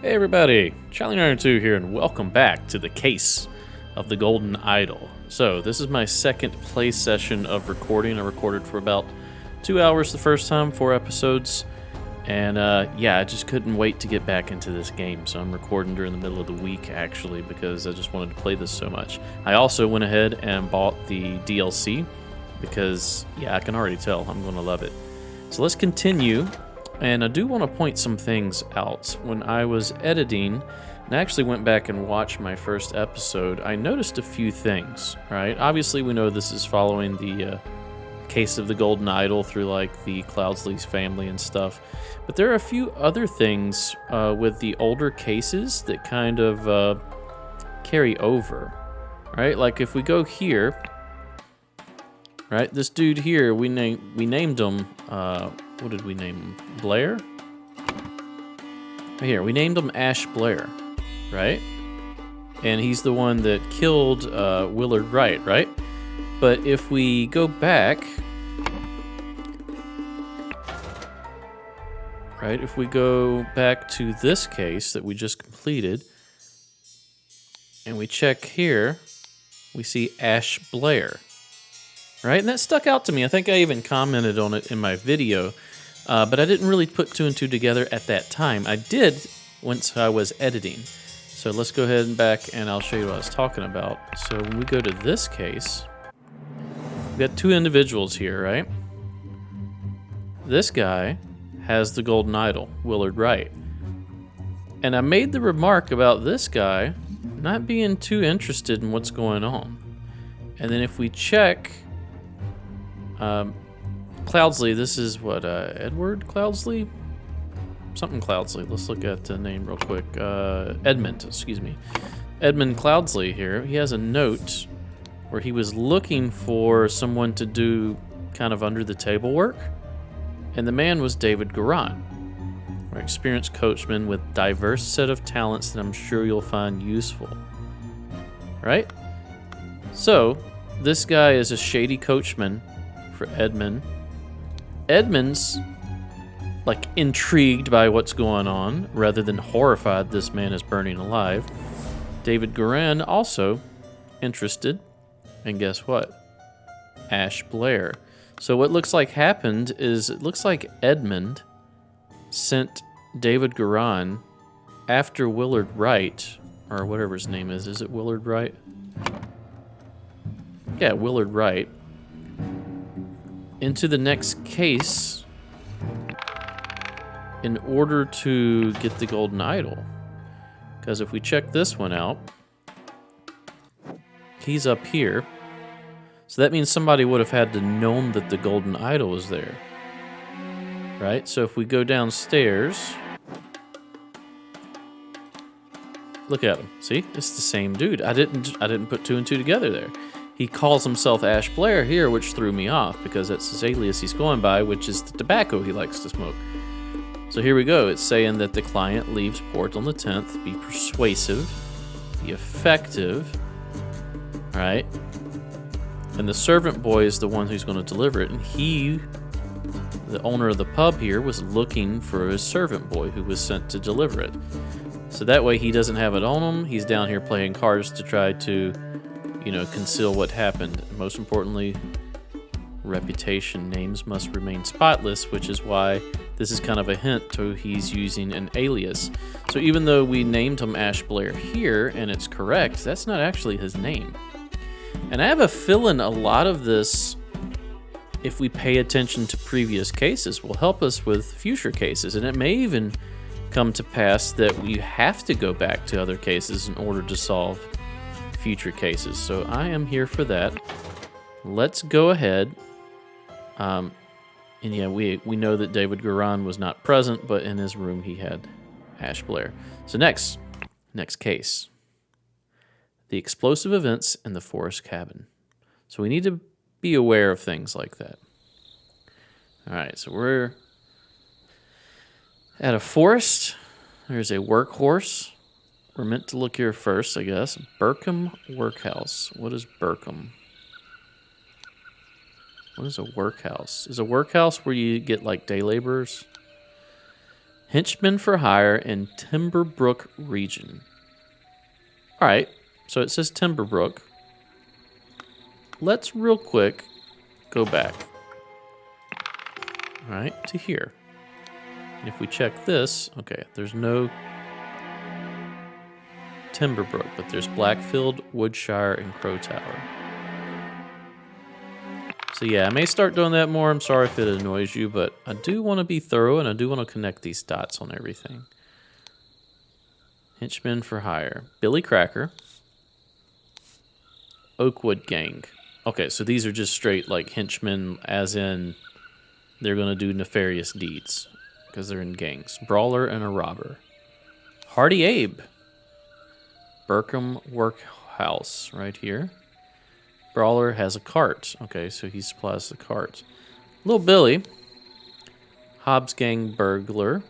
Hey everybody, Charlie902 here, and welcome back to the Case of the Golden Idol. So, this is my second play session of recording. I recorded for about 2 hours the first time, 4 episodes, and yeah, I just couldn't wait to get back into this game. So I'm recording during the middle of the week, actually, because I just wanted to play this so much. I also went ahead and bought the DLC, because, yeah, I can already tell I'm going to love it. So let's continue. And I do want to point some things out. When I was editing, and I actually went back and watched my first episode, I noticed a few things, right? Obviously, we know this is following the Case of the Golden Idol through, like, the Cloudsley's family and stuff. But there are a few other things with the older cases that kind of carry over, right? Like, if we go here, right? This dude here, we named him... what did we name him? Blair? Here, we named him Ash Blair, right? And he's the one that killed Willard Wright, right? But if we go back, right? If we go back to this case that we just completed, and we check here, we see Ash Blair, right? And that stuck out to me. I think I even commented on it in my video. But I didn't really put two and two together at that time. I did once I was editing. So let's go ahead and back and I'll show you what I was talking about. So when we go to this case, we got two individuals here, right? This guy has the Golden Idol, Willard Wright. And I made the remark about this guy not being too interested in what's going on. And then if we check... Cloudsley, this is what, Edward Cloudsley? Something Cloudsley. Let's look at the name real quick. Edmund, excuse me. Edmund Cloudsley here. He has a note where he was looking for someone to do kind of under the table work. And the man was David Garan, an experienced coachman with diverse set of talents that I'm sure you'll find useful. Right? So, this guy is a shady coachman for Edmund. Edmund's like intrigued by what's going on rather than horrified this man is burning alive. David Garan also interested, and guess what? Ash Blair. So what looks like happened is it looks like Edmund sent David Garan after Willard Wright, or whatever his name is. Is it Willard Wright? Yeah, Willard Wright. Into the next case in order to get the Golden Idol. Because if we check this one out, he's up here. So that means somebody would have had to known that the Golden Idol was there. Right? So if we go downstairs, look at him. See? It's the same dude. I didn't put two and two together there. He calls himself Ash Blair here, which threw me off because that's his alias he's going by, which is the tobacco he likes to smoke. So here we go. It's saying that the client leaves port on the 10th. Be persuasive. Be effective. Right? And the servant boy is the one who's going to deliver it. And he, the owner of the pub here, was looking for his servant boy who was sent to deliver it. So that way he doesn't have it on him. He's down here playing cards to try to... conceal what happened. Most importantly, reputation. Names must remain spotless, which is why this is kind of a hint to he's using an alias. So even though we named him Ash Blair here, and it's correct, that's not actually his name. And I have a feeling a lot of this, if we pay attention to previous cases, will help us with future cases. And it may even come to pass that we have to go back to other cases in order to solve future cases. So I am here for that. Let's go ahead. And yeah, we know that David Garan was not present, but in his room he had Ash Blair. So next case. The explosive events in the forest cabin. So we need to be aware of things like that. All right, so we're at a forest. There's a workhorse. We're meant to look here first, I guess. Burkham Workhouse. What is Burkham? What is a workhouse? Is a workhouse where you get, like, day laborers? Henchmen for hire in Timberbrook region. All right, so it says Timberbrook. Let's real quick go back. All right, to here. And if we check this, okay, there's no Timberbrook, but there's Blackfield, Woodshire, and Crow Tower. So yeah, I may start doing that more. I'm sorry if it annoys you, but I do want to be thorough, and I do want to connect these dots on everything. Henchmen for hire. Billy Cracker. Oakwood Gang. Okay, so these are just straight, like, henchmen, as in they're going to do nefarious deeds, because they're in gangs. Brawler and a robber. Hardy Abe. Burkham Workhouse, right here. Brawler has a cart. Okay, so he supplies the cart. Little Billy. Hobbs Gang burglar.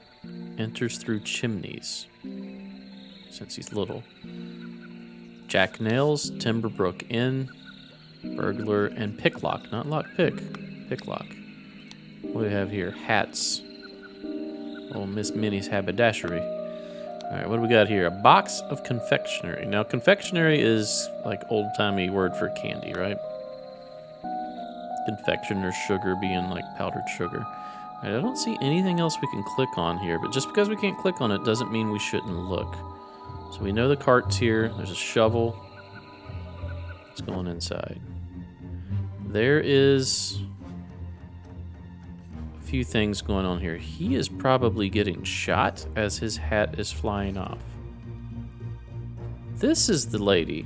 Enters through chimneys. Since he's little. Jack Nails, Timberbrook Inn, burglar, and picklock. Not lockpick. Picklock. What do we have here? Hats. Oh, Miss Minnie's haberdashery. All right, what do we got here? A box of confectionery. Now, confectionery is like old-timey word for candy, right? Confectioner's sugar being like powdered sugar. All right, I don't see anything else we can click on here, but just because we can't click on it doesn't mean we shouldn't look. So we know the cart's here. There's a shovel. It's going inside. There is a few things going on here. He is probably getting shot as his hat is flying off. This is the lady.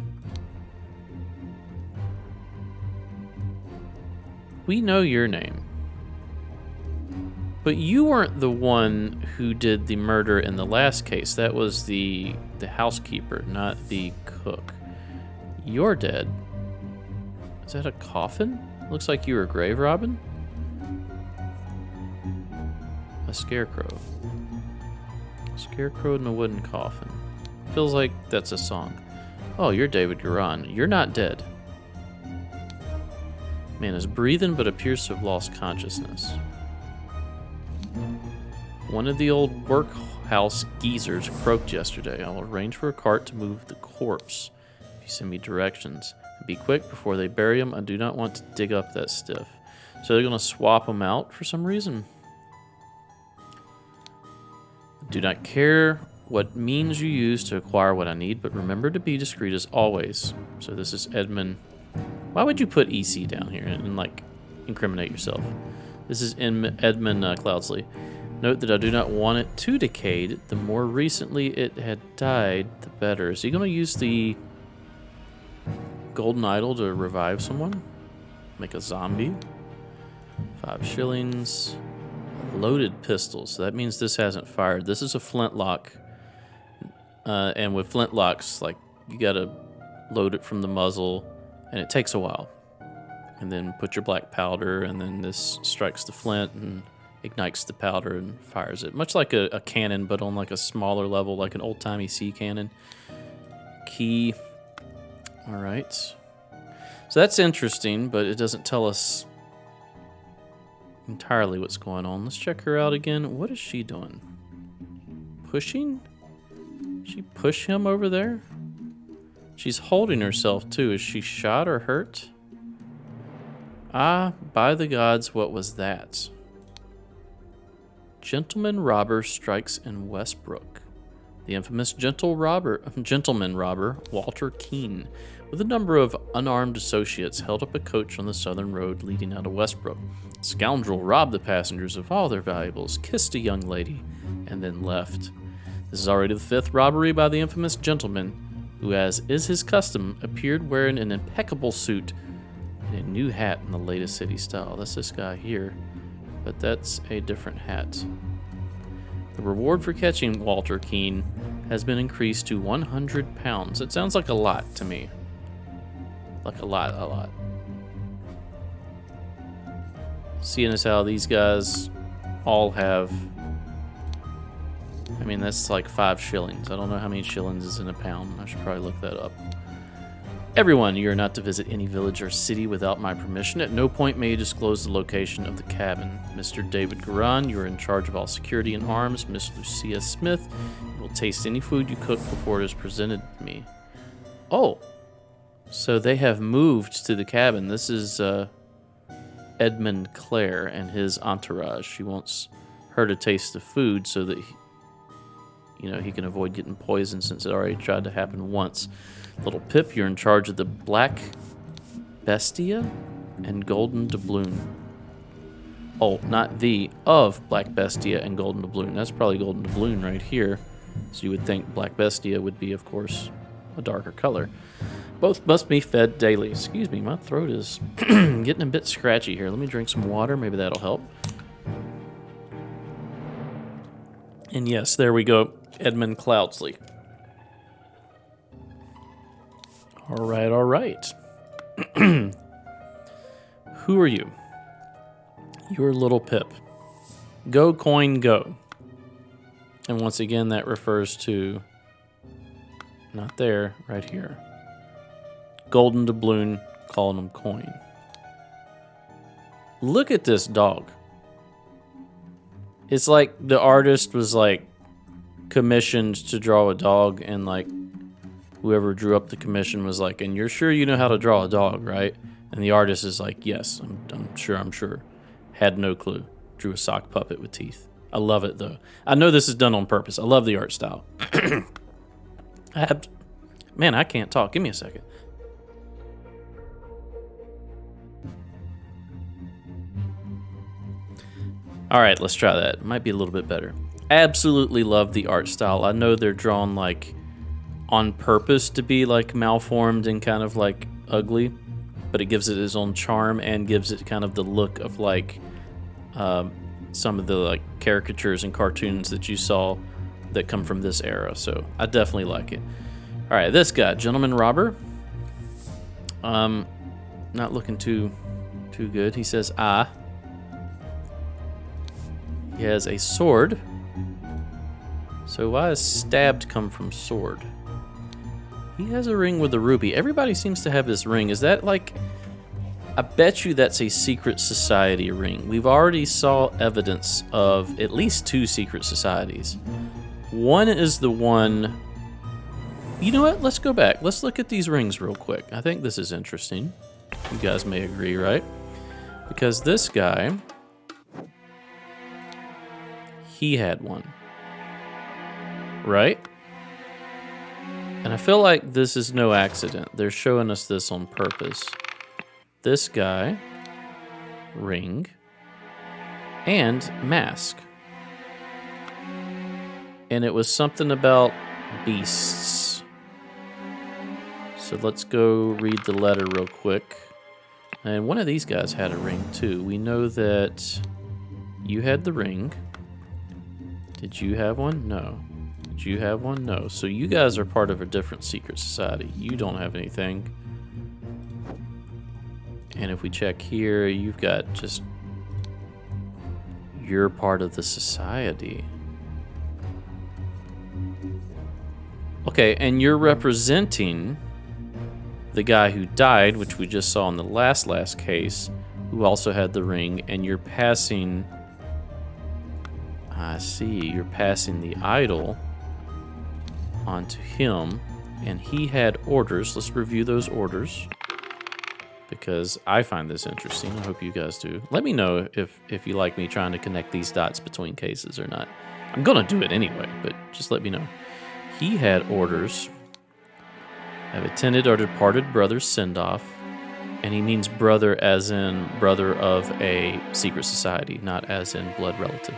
We know your name. But you weren't the one who did the murder in the last case. That was the housekeeper, not the cook. You're dead. Is that a coffin? Looks like you were grave robbing. A scarecrow. Scarecrow in a wooden coffin. Feels like that's a song. Oh, you're David Garan. You're not dead. Man is breathing but appears to have lost consciousness. One of the old workhouse geezers croaked yesterday. I will arrange for a cart to move the corpse if you send me directions. Be quick before they bury him. I do not want to dig up that stiff. So they're going to swap him out for some reason. Do not care what means you use to acquire what I need, but remember to be discreet as always. So this is Edmund. Why would you put EC down here and like incriminate yourself? This is Edmund Cloudsley. Note that I do not want it too decayed. The more recently it had died, the better. Is he going to use the golden idol to revive someone? Make a zombie? 5 shillings. Loaded pistol. So that means this hasn't fired. This is a flintlock. And with flintlocks, like, you got to load it from the muzzle, and it takes a while. And then put your black powder, and then this strikes the flint and ignites the powder and fires it. Much like a cannon, but on like a smaller level, like an old-timey sea cannon. Key. All right. So that's interesting, but it doesn't tell us entirely what's going on. Let's check her out again. What is she doing? Pushing? She push him over there? She's holding herself too. Is she shot or hurt? Ah, by the gods, what was that? Gentleman robber strikes in Westbrook. The infamous gentleman robber, Walter Keene, with a number of unarmed associates, held up a coach on the southern road leading out of Westbrook. The scoundrel robbed the passengers of all their valuables, kissed a young lady, and then left. This is already the 5th robbery by the infamous gentleman, who, as is his custom, appeared wearing an impeccable suit and a new hat in the latest city style. That's this guy here, but that's a different hat. The reward for catching Walter Keene has been increased to £100. It sounds like a lot to me. Like a lot. Seeing as how these guys all have... I mean, that's like 5 shillings. I don't know how many shillings is in a pound. I should probably look that up. Everyone, you are not to visit any village or city without my permission. At no point may you disclose the location of the cabin. Mr. David Garan, you are in charge of all security and arms. Miss Lucia Smith, you will taste any food you cook before it is presented to me. Oh, so they have moved to the cabin. This is Edmund Clare and his entourage. She wants her to taste the food so that he can avoid getting poisoned since it already tried to happen once. Little Pip, you're in charge of the Black Bestia and Golden Doubloon. Oh, not the, of Black Bestia and Golden Doubloon. That's probably Golden Doubloon right here. So you would think Black Bestia would be, of course, a darker color. Both must be fed daily. Excuse me, my throat is getting a bit scratchy here. Let me drink some water. Maybe that'll help. And yes, there we go. Edmund Cloudsley. All right, all right. Who are you? You're Little Pip. Go, coin, go. And once again, that refers to... not there, right here. Golden Doubloon, calling him coin. Look at this dog. It's like the artist was like commissioned to draw a dog, and like whoever drew up the commission was like, and you're sure you know how to draw a dog, right? And the artist is like, yes, I'm sure. Had no clue. Drew a sock puppet with teeth. I love it though. I know this is done on purpose. I love the art style. Man, I can't talk. Give me a second. All right, let's try that. It might be a little bit better. Absolutely love the art style. I know they're drawn like on purpose to be like malformed and kind of like ugly, but it gives it its own charm and gives it kind of the look of like some of the like caricatures and cartoons that you saw that come from this era. So I definitely like it. All right, this guy, Gentleman Robber. Not looking too good. He says, He has a sword. So why does stabbed come from sword? He has a ring with a ruby. Everybody seems to have this ring. Is that like... I bet you that's a secret society ring. We've already saw evidence of at least 2 secret societies. One is the one... You know what? Let's go back. Let's look at these rings real quick. I think this is interesting. You guys may agree, right? Because this guy... He had one. Right? And I feel like this is no accident. They're showing us this on purpose. This guy, ring, and mask. And it was something about beasts. So let's go read the letter real quick. And one of these guys had a ring too. We know that you had the ring. Did you have one? No. Did you have one? No. So you guys are part of a different secret society. You don't have anything. And if we check here, you've got just... You're part of the society. Okay, and you're representing the guy who died, which we just saw in the last case, who also had the ring, and you're passing... I see, you're passing the idol onto him, and he had orders. Let's review those orders, because I find this interesting. I hope you guys do. Let me know if you like me trying to connect these dots between cases or not. I'm gonna do it anyway, but just let me know. He had orders. Have attended our departed brother's send-off, and he means brother as in brother of a secret society, not as in blood relative.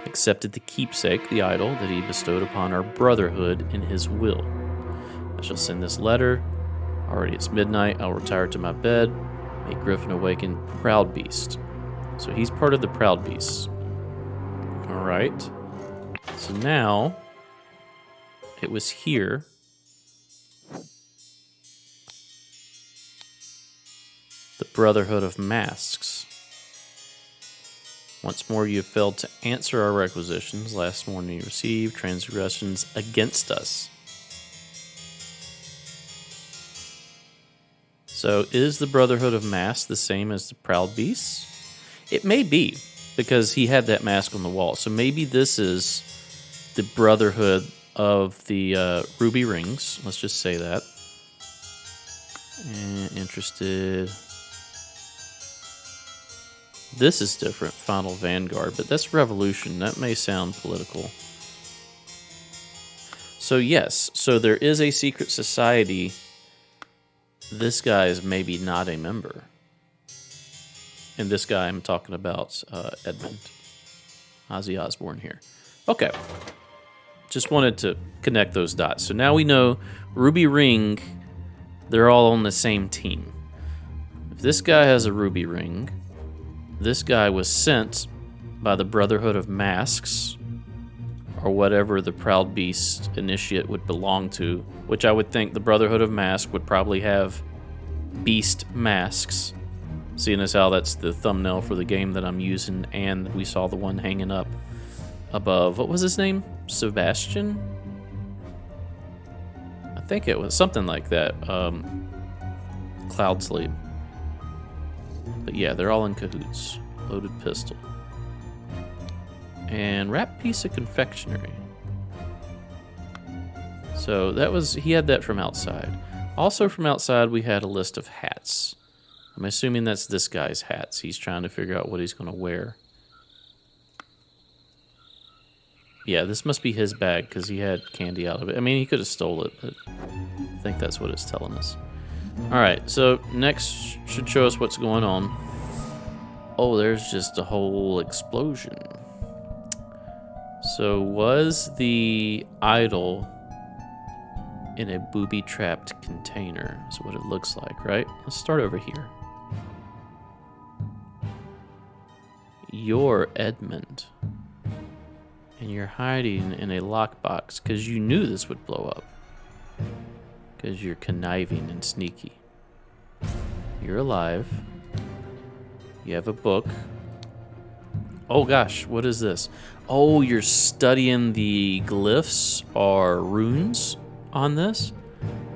Accepted the keepsake, the idol, that he bestowed upon our brotherhood in his will. I shall send this letter. Already it's midnight. I'll retire to my bed. May Griffin awaken Proud Beast. So he's part of the Proud Beasts. All right. So now, it was here. The Brotherhood of Masks. Once more you have failed to answer our requisitions. Last warning you received, transgressions against us. So is the Brotherhood of Mask the same as the Proud Beasts? It may be, because he had that mask on the wall. So maybe this is the Brotherhood of the Ruby Rings. Let's just say that. And interested. This is different, Final Vanguard, but that's Revolution. That may sound political. So yes, so there is a secret society. This guy is maybe not a member. And this guy I'm talking about, Edmund. Ozzy Osbourne here. Okay. Just wanted to connect those dots. So now we know Ruby Ring, they're all on the same team. If this guy has a Ruby Ring, this guy was sent by the Brotherhood of Masks, or whatever the Proud Beast initiate would belong to, which I would think the Brotherhood of Masks would probably have beast masks, seeing as how that's the thumbnail for the game that I'm using, and we saw the one hanging up above. What was his name? Sebastian? I think it was something like that. Cloud Sleep. But yeah, they're all in cahoots. Loaded pistol. And wrapped piece of confectionery. So that was, he had that from outside. Also from outside, we had a list of hats. I'm assuming that's this guy's hats. He's trying to figure out what he's going to wear. Yeah, this must be his bag because he had candy out of it. I mean, he could have stole it, but I think that's what it's telling us. All right, so next should show us what's going on. Oh, there's just a whole explosion. So was the idol in a booby-trapped container? Is what it looks like, right? Let's start over here. You're Edmund. And you're hiding in a lockbox because you knew this would blow up. Because you're conniving and sneaky. You're alive. You have a book. Oh gosh, what is this? Oh, you're studying the glyphs or runes on this?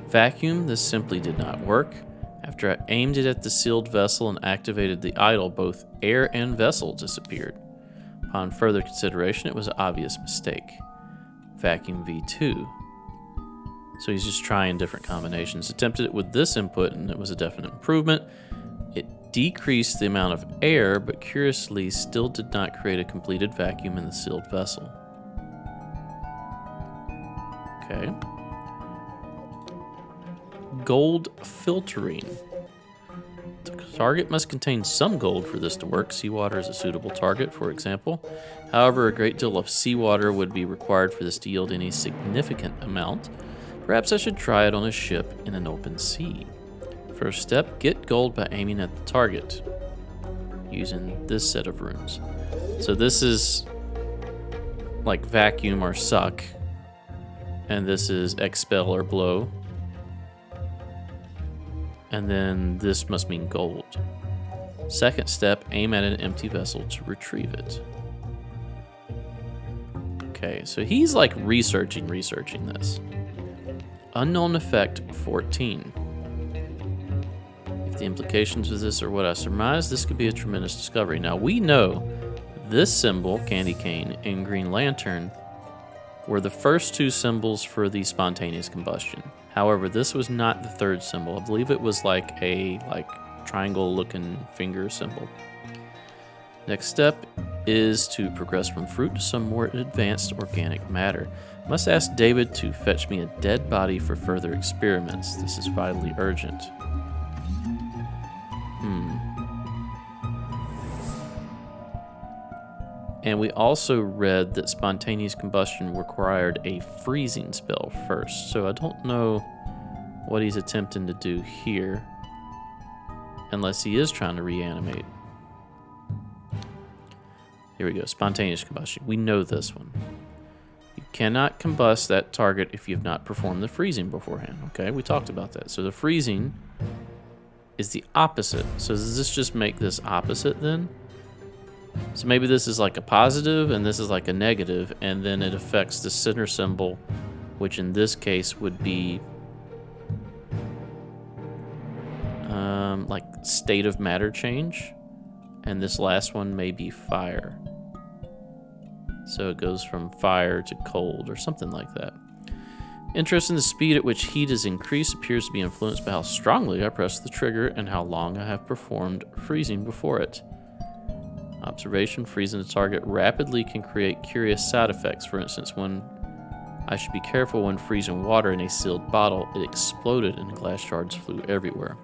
Vacuum, this simply did not work. After I aimed it at the sealed vessel and activated the idol, both air and vessel disappeared. Upon further consideration, it was an obvious mistake. Vacuum V2. So he's just trying different combinations. Attempted it with this input and it was a definite improvement. It decreased the amount of air, but curiously still did not create a completed vacuum in the sealed vessel. Okay. Gold filtering. The target must contain some gold for this to work. Seawater is a suitable target, for example. However, a great deal of seawater would be required for this to yield any significant amount. Perhaps I should try it on a ship in an open sea. First step, get gold by aiming at the target using this set of runes. So this is like vacuum or suck, and this is expel or blow. And then this must mean gold. Second step, aim at an empty vessel to retrieve it. Okay, so he's like researching this. Unknown effect 14. If the implications of this are what I surmise, this could be a tremendous discovery. Now we know this symbol, candy cane, and Green Lantern were the first two symbols for the spontaneous combustion. However, this was not the third symbol. I believe it was like a triangle-looking finger symbol. Next step is to progress from fruit to some more advanced organic matter. Must ask David to fetch me a dead body for further experiments. This is vitally urgent. And we also read that spontaneous combustion required a freezing spell first. So I don't know what he's attempting to do here. Unless he is trying to reanimate. Here we go, spontaneous combustion. We know this one. You cannot combust that target if you have not performed the freezing beforehand. Okay, we talked about that. So the freezing is the opposite. So does this just make this opposite then? So maybe this is like a positive and this is like a negative, and then it affects the center symbol, which in this case would be like state of matter change, and this last one may be fire. So it goes from fire to cold or something like that. Interest in the speed at which heat is increased appears to be influenced by how strongly I press the trigger and how long I have performed freezing before it. Observation: freezing the target rapidly can create curious side effects. For instance, when I should be careful when freezing water in a sealed bottle, it exploded and glass shards flew everywhere.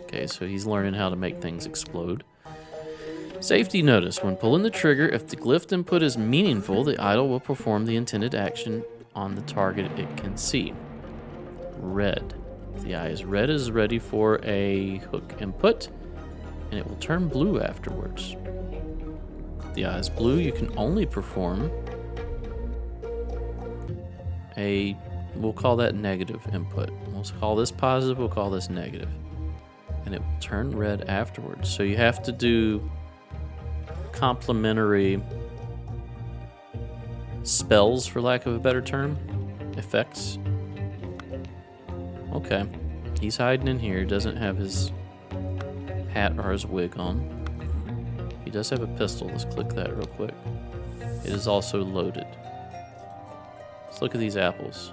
Okay, so he's learning how to make things explode. Safety notice: when pulling the trigger, if the glyph input is meaningful, the idol will perform the intended action on the target it can see. Red. If the eye is red, it is ready for a hook input, and it will turn blue afterwards. If the eye is blue, you can only perform we'll call that negative input. We'll call this positive, we'll call this negative. And it will turn red afterwards. So you have to do complementary spells, for lack of a better term. Effects. Okay. He's hiding in here. Doesn't have his hat or his wig on. He does have a pistol. Let's click that real quick. It is also loaded. Let's look at these apples.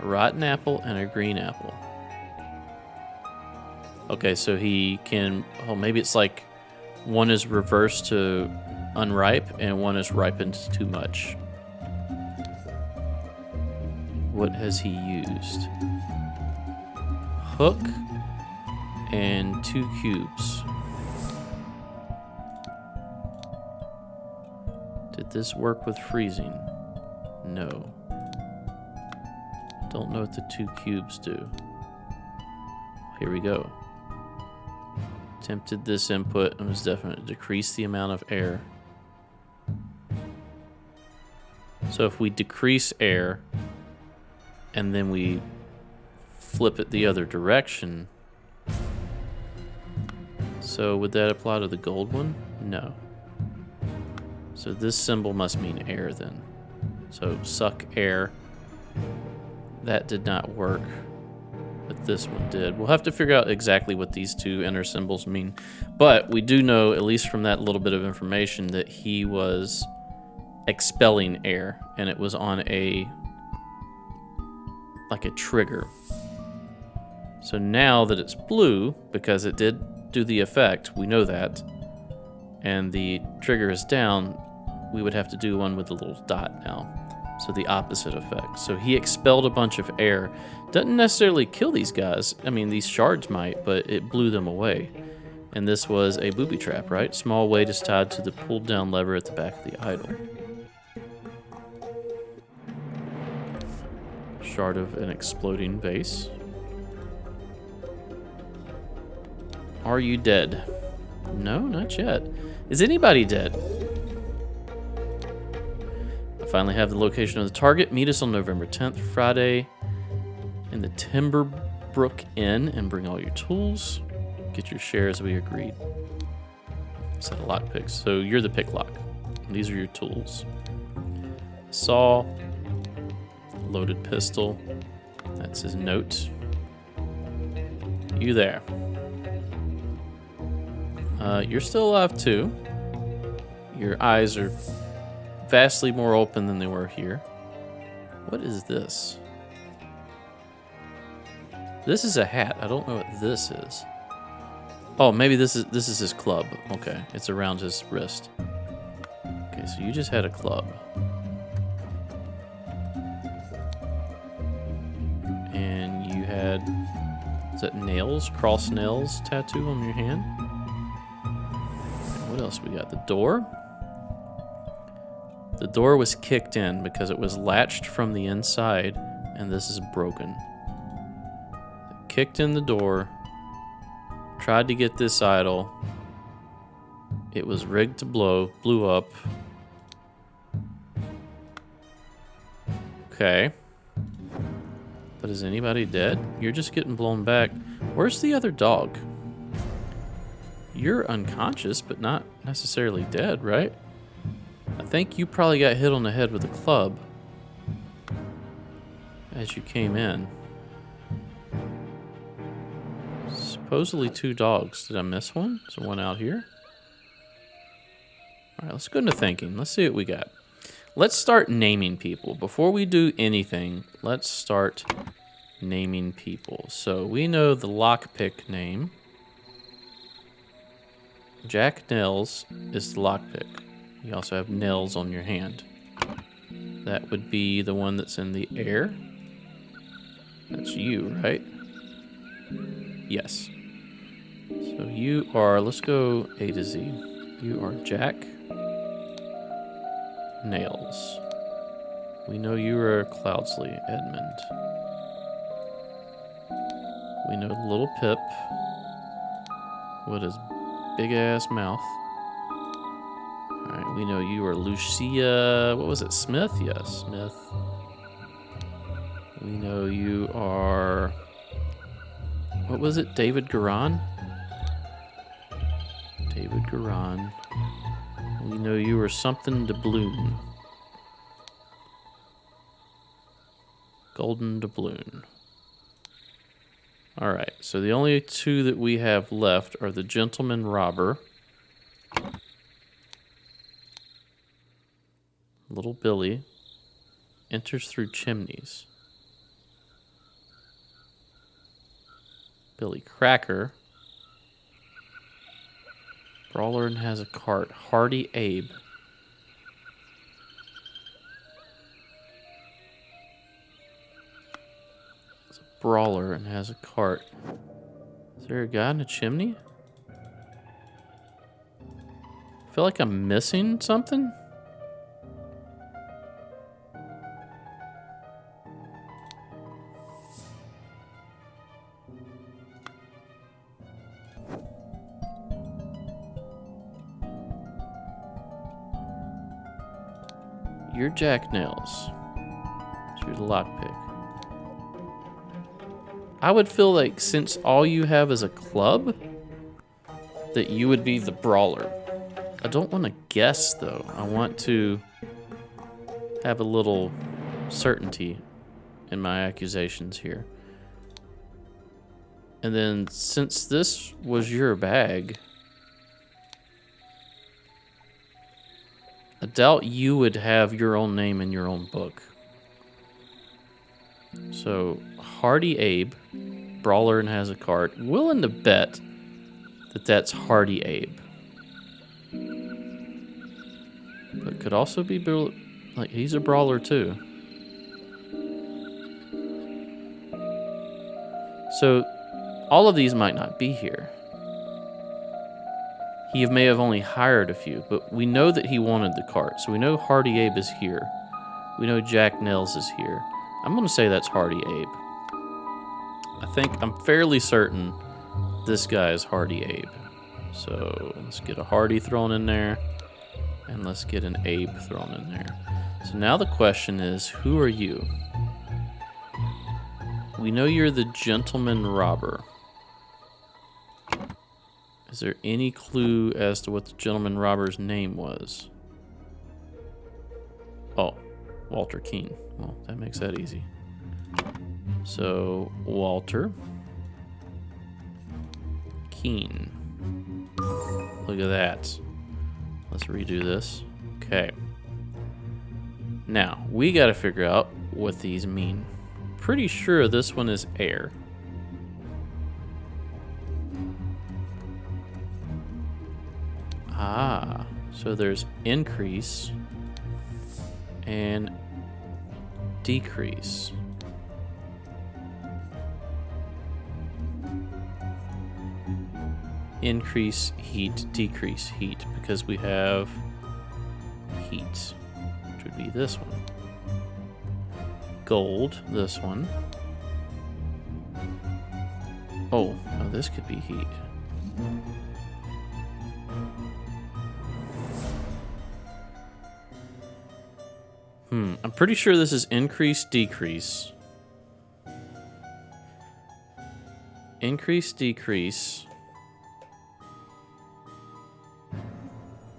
A rotten apple and a green apple. Okay, so he can... Oh, maybe it's like one is reversed to unripe and one is ripened too much. What has he used? Hook and 2 cubes. Did this work with freezing? No. Don't know what the 2 cubes do. Here we go. Attempted this input and was definitely decrease the amount of air. So if we decrease air and then we flip it the other direction, so would that apply to the gold one? No. So this symbol must mean air then. So suck air. That did not work, but this one did. We'll have to figure out exactly what these 2 inner symbols mean. But we do know, at least from that little bit of information, that he was expelling air, and it was on like a trigger. So now that it's blue, because it did do the effect, we know that, and the trigger is down, we would have to do one with a little dot now. So the opposite effect. So he expelled a bunch of air. Doesn't necessarily kill these guys. I mean, these shards might, but it blew them away. And this was a booby trap, right? Small weight is tied to the pulled down lever at the back of the idol. Shard of an exploding vase. Are you dead? No, not yet. Is anybody dead? I finally have the location of the target. Meet us on November 10th, Friday, in the Timberbrook Inn, and bring all your tools. Get your share as we agreed. Set of lockpicks. So you're the pick lock. These are your tools. Saw. Loaded pistol. That's his note. You there. You're still alive too. Your eyes are vastly more open than they were here. What is this? This is a hat. I don't know what this is. Oh, maybe this is his club. Okay, it's around his wrist. Okay, so you just had a club. And you had, is that nails? Cross nails tattoo on your hand? And what else we got? The door? The door was kicked in because it was latched from the inside, and this is broken. Kicked in the door, tried to get this idol. It was rigged to blow, blew up. Okay. But is anybody dead? You're just getting blown back. Where's the other dog? You're unconscious, but not necessarily dead, right? I think you probably got hit on the head with a club as you came in. supposedly 2 dogs. Did I miss one? Is there one out here? All right, let's go into thinking. Let's see what we got. Let's start naming people. Before we do anything, let's start naming people. So we know the lockpick name. Jack Nails is the lockpick. You also have nails on your hand. That would be the one that's in the air. That's you, right? Yes. So you are, let's go A to Z. You are Jack Nails. We know you are Cloudsley Edmund. We know Little Pip with his big ass mouth. Alright, we know you are Lucia, what was it, Smith? Yes, Smith. We know you are, what was it, David Garan? David Garan. We know you are something doubloon. Golden doubloon. Alright, so the only 2 that we have left are the Gentleman Robber. Little Billy enters through chimneys. Billy Cracker. Brawler and has a cart. Hardy Abe. It's a brawler and has a cart. Is there a guy in a chimney? I feel like I'm missing something. You're Jack Nails. So you're the lockpick. I would feel like since all you have is a club, that you would be the brawler. I don't want to guess though. I want to have a little certainty in my accusations here. And then since this was your bag, I doubt you would have your own name in your own book. So, Hardy Abe, brawler and has a cart. Willing to bet that that's Hardy Abe. But could also be, like, he's a brawler too. So, all of these might not be here. He may have only hired a few, but we know that he wanted the cart. So we know Hardy Abe is here. We know Jack Nails is here. I'm going to say that's Hardy Abe. I'm fairly certain this guy is Hardy Abe. So let's get a Hardy thrown in there. And let's get an Abe thrown in there. So now the question is, who are you? We know you're the Gentleman Robber. Is there any clue as to what the Gentleman Robber's name was? Oh, Walter Keene. Well, that makes that easy. So, Walter Keene. Look at that. Let's redo this. Okay. Now, we got to figure out what these mean. Pretty sure this one is air. Ah, so there's increase and decrease. Increase heat, decrease heat, because we have heat, which would be this one. Gold, this one. Oh, now this could be heat. I'm pretty sure this is increase, decrease. Increase, decrease.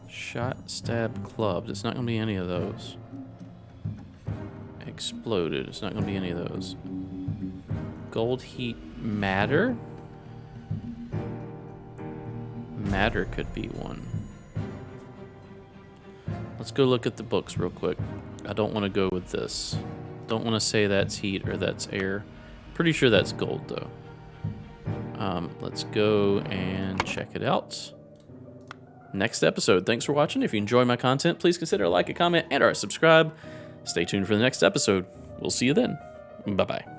Shot, stab, clubbed. It's not going to be any of those. Exploded. It's not going to be any of those. Gold, heat, matter. Matter could be one. Let's go look at the books real quick. I don't want to go with this. Don't want to say that's heat or that's air. Pretty sure that's gold, though. Let's go and check it out. Next episode. Thanks for watching. If you enjoy my content, please consider a like, a comment, and or subscribe. Stay tuned for the next episode. We'll see you then. Bye-bye.